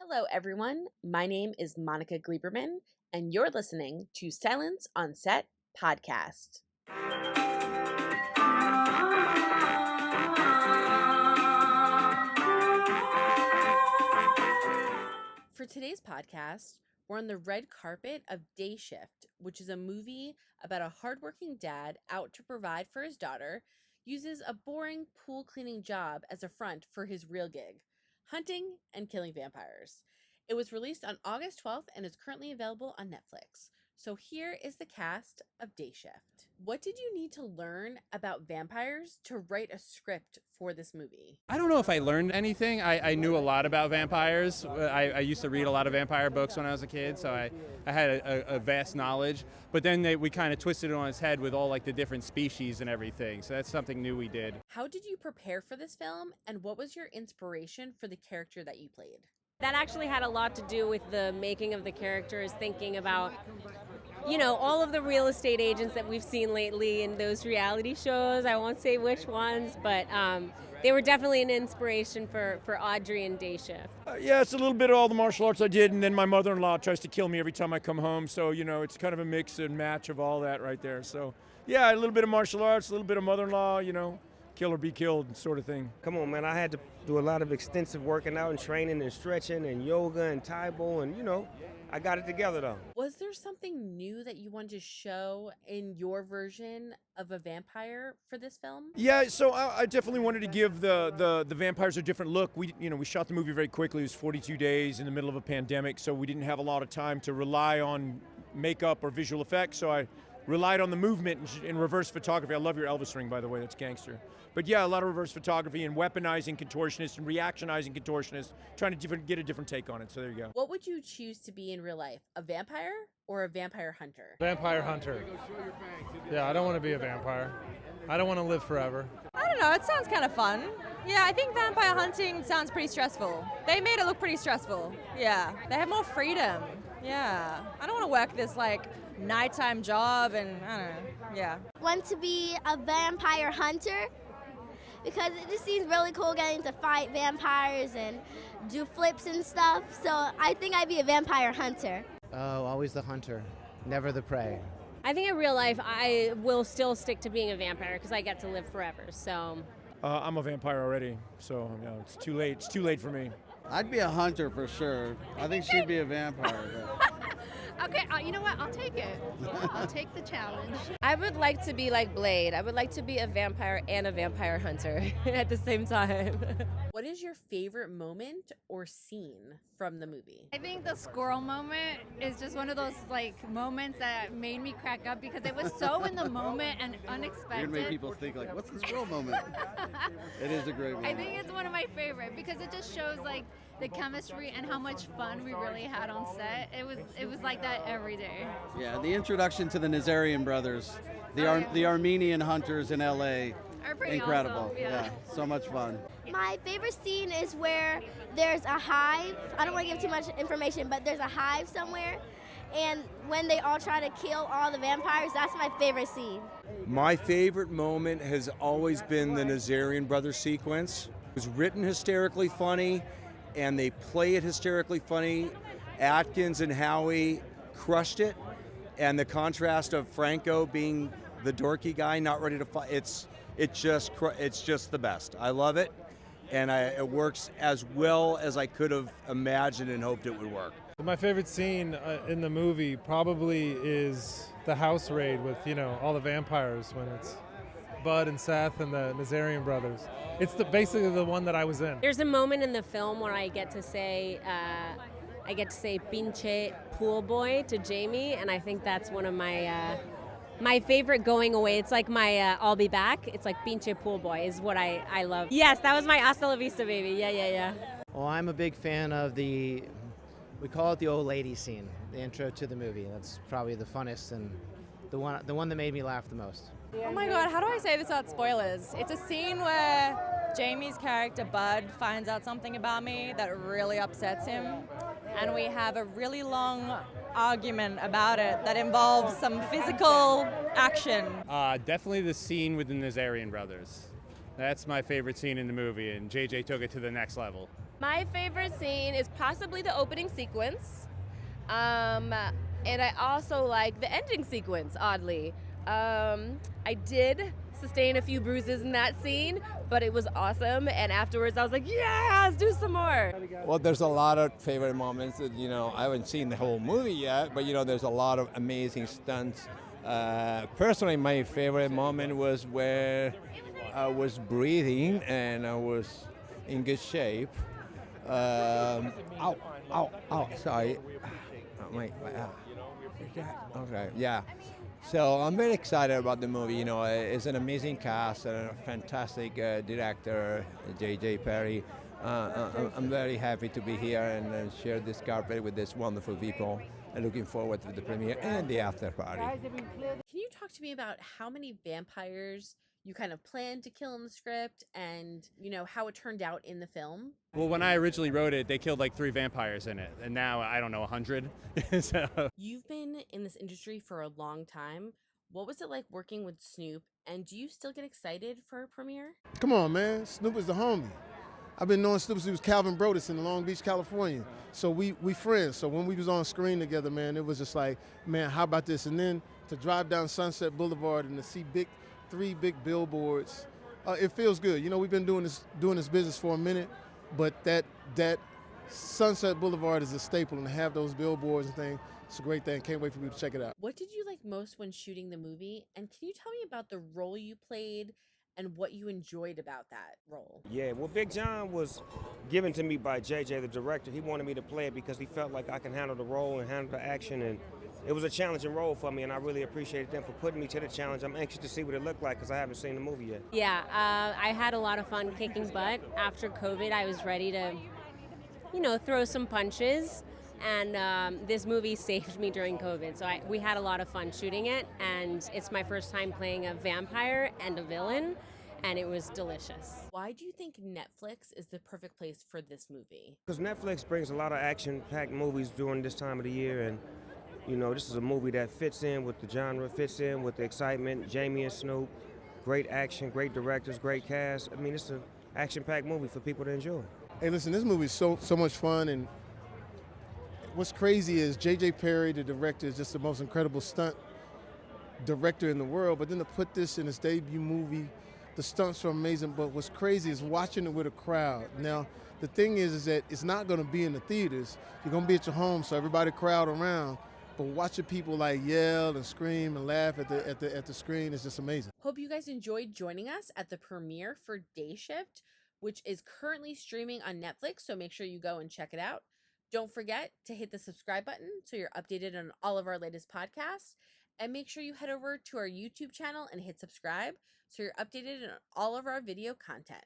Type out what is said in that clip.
Hello, everyone. My name is Monica Gleiberman, and you're listening to Silence on Set podcast. For today's podcast, we're on the red carpet of Day Shift, which is a movie about a hardworking dad out to provide for his daughter, uses a boring pool cleaning job as a front for his real gig, hunting and killing vampires. It was released on August 12th and is currently available on Netflix. So here is the cast of Day Shift. What did you need to learn about vampires to write a script for this movie? I don't know if I learned anything. I knew a lot about vampires. I used to read a lot of vampire books when I was a kid, so I had a vast knowledge. But then we kind of twisted it on its head with all like the different species and everything. So that's something new we did. How did you prepare for this film, and what was your inspiration for the character that you played? That actually had a lot to do with the making of the characters, thinking about, all of the real estate agents that we've seen lately in those reality shows. I won't say which ones, but they were definitely an inspiration for Audrey and Day Shift. Yeah, it's a little bit of all the martial arts I did, and then my mother-in-law tries to kill me every time I come home. So, it's kind of a mix and match of all that right there. So, yeah, a little bit of martial arts, a little bit of mother-in-law, kill or be killed sort of thing. Come on, man, I had to do a lot of extensive working out and training and stretching and yoga and Taibo, and, I got it together, though. Was there something new that you wanted to show in your version of a vampire for this film? Yeah, so I definitely wanted to give the vampires a different look. We shot the movie very quickly. It was 42 days in the middle of a pandemic, so we didn't have a lot of time to rely on makeup or visual effects, so I relied on the movement and reverse photography. I love your Elvis ring, by the way. That's gangster. But yeah, a lot of reverse photography and weaponizing contortionists and reactionizing contortionists, trying to get a different take on it. So there you go. What would you choose to be in real life, a vampire or a vampire hunter? Vampire hunter. Yeah, I don't want to be a vampire. I don't want to live forever. I don't know, it sounds kind of fun. Yeah, I think vampire hunting sounds pretty stressful. They made it look pretty stressful. Yeah, they have more freedom. Yeah, I don't want to work this nighttime job and I don't know, yeah. Want to be a vampire hunter because it just seems really cool getting to fight vampires and do flips and stuff. So I think I'd be a vampire hunter. Oh, always the hunter, never the prey. I think in real life I will still stick to being a vampire because I get to live forever, so. I'm a vampire already, so it's too late. It's too late for me. I'd be a hunter for sure. I think she'd be a vampire. But... Okay, you know what? I'll take it. I'll take the challenge. I would like to be like Blade. I would like to be a vampire and a vampire hunter at the same time. What is your favorite moment or scene from the movie? I think the squirrel moment is just one of those moments that made me crack up because it was so in the moment and unexpected. You're gonna make people think what's the squirrel moment? It is a great moment. I think it's one of my favorite because it just shows the chemistry and how much fun we really had on set. It was like that every day. Yeah, the introduction to the Nazarian brothers, the Armenian hunters in LA. Are pretty incredible. Awesome, yeah. So much fun. My favorite scene is where there's a hive. I don't want to give too much information, but there's a hive somewhere. And when they all try to kill all the vampires, that's my favorite scene. My favorite moment has always been the Nazarian brothers sequence. It was written hysterically funny, and they play it hysterically funny. Atkins and Howey crushed it, and the contrast of Franco being the dorky guy, not ready to fight. It's just the best. I love it, and it works as well as I could have imagined and hoped it would work. My favorite scene in the movie probably is the house raid with all the vampires when it's Bud and Seth and the Nazarian brothers. It's basically the one that I was in. There's a moment in the film where I get to say pinche pool boy to Jamie, and I think that's one of my favorite going away. It's like my I'll be back. It's like pinche pool boy is what I love. Yes, that was my hasta la vista baby. Yeah. Well, I'm a big fan of we call it the old lady scene, the intro to the movie. That's probably the funnest and the one that made me laugh the most. Oh my god, how do I say this without spoilers? It's a scene where Jamie's character, Bud, finds out something about me that really upsets him. And we have a really long argument about it that involves some physical action. Definitely the scene with the Nazarian brothers. That's my favorite scene in the movie, and JJ took it to the next level. My favorite scene is possibly the opening sequence. And I also like the ending sequence, oddly. I did sustain a few bruises in that scene, but it was awesome. And afterwards, I was like, yeah, let's do some more. Well, there's a lot of favorite moments that, I haven't seen the whole movie yet, but, there's a lot of amazing stunts. Personally, my favorite moment was where I was breathing and I was in good shape. Sorry. Okay, yeah. So I'm very excited about the movie. It's an amazing cast and a fantastic director, J.J. Perry. I'm very happy to be here and share this carpet with these wonderful people. And looking forward to the premiere and the after party. Can you talk to me about how many vampires you kind of planned to kill in the script and, how it turned out in the film? Well, when I originally wrote it, they killed like 3 vampires in it, and now I don't know, 100. So. You've been in this industry for a long time. What was it like working with Snoop, and do you still get excited for a premiere? Come on, man. Snoop is the homie. I've been knowing Snoop since he was Calvin Brodus in Long Beach, California. So we friends. So when we was on screen together, man, it was just like, man, how about this? And then to drive down Sunset Boulevard and to see 3 big billboards, it feels good. We've been doing this business for a minute, but that Sunset Boulevard is a staple, and to have those billboards and things, it's a great thing. Can't wait for people to check it out. What did you like most when shooting the movie? And can you tell me about the role you played and what you enjoyed about that role? Yeah, well, Big John was given to me by JJ, the director. He wanted me to play it because he felt like I can handle the role and handle the action, and it was a challenging role for me, and I really appreciated them for putting me to the challenge. I'm anxious to see what it looked like because I haven't seen the movie yet. Yeah, I had a lot of fun kicking butt. After COVID, I was ready to, throw some punches. And this movie saved me during COVID. So we had a lot of fun shooting it. And it's my first time playing a vampire and a villain. And it was delicious. Why do you think Netflix is the perfect place for this movie? Because Netflix brings a lot of action-packed movies during this time of the year. And, this is a movie that fits in with the genre, fits in with the excitement. Jamie and Snoop, great action, great directors, great cast. I mean, it's an action-packed movie for people to enjoy. Hey, listen, this movie is so much fun, and what's crazy is J.J. Perry, the director, is just the most incredible stunt director in the world. But then to put this in his debut movie, the stunts are amazing. But what's crazy is watching it with a crowd. Now, the thing is that it's not going to be in the theaters. You're going to be at your home, so everybody crowd around. But watching people yell and scream and laugh at the screen is just amazing. Hope you guys enjoyed joining us at the premiere for Day Shift, which is currently streaming on Netflix. So make sure you go and check it out. Don't forget to hit the subscribe button so you're updated on all of our latest podcasts. And make sure you head over to our YouTube channel and hit subscribe so you're updated on all of our video content.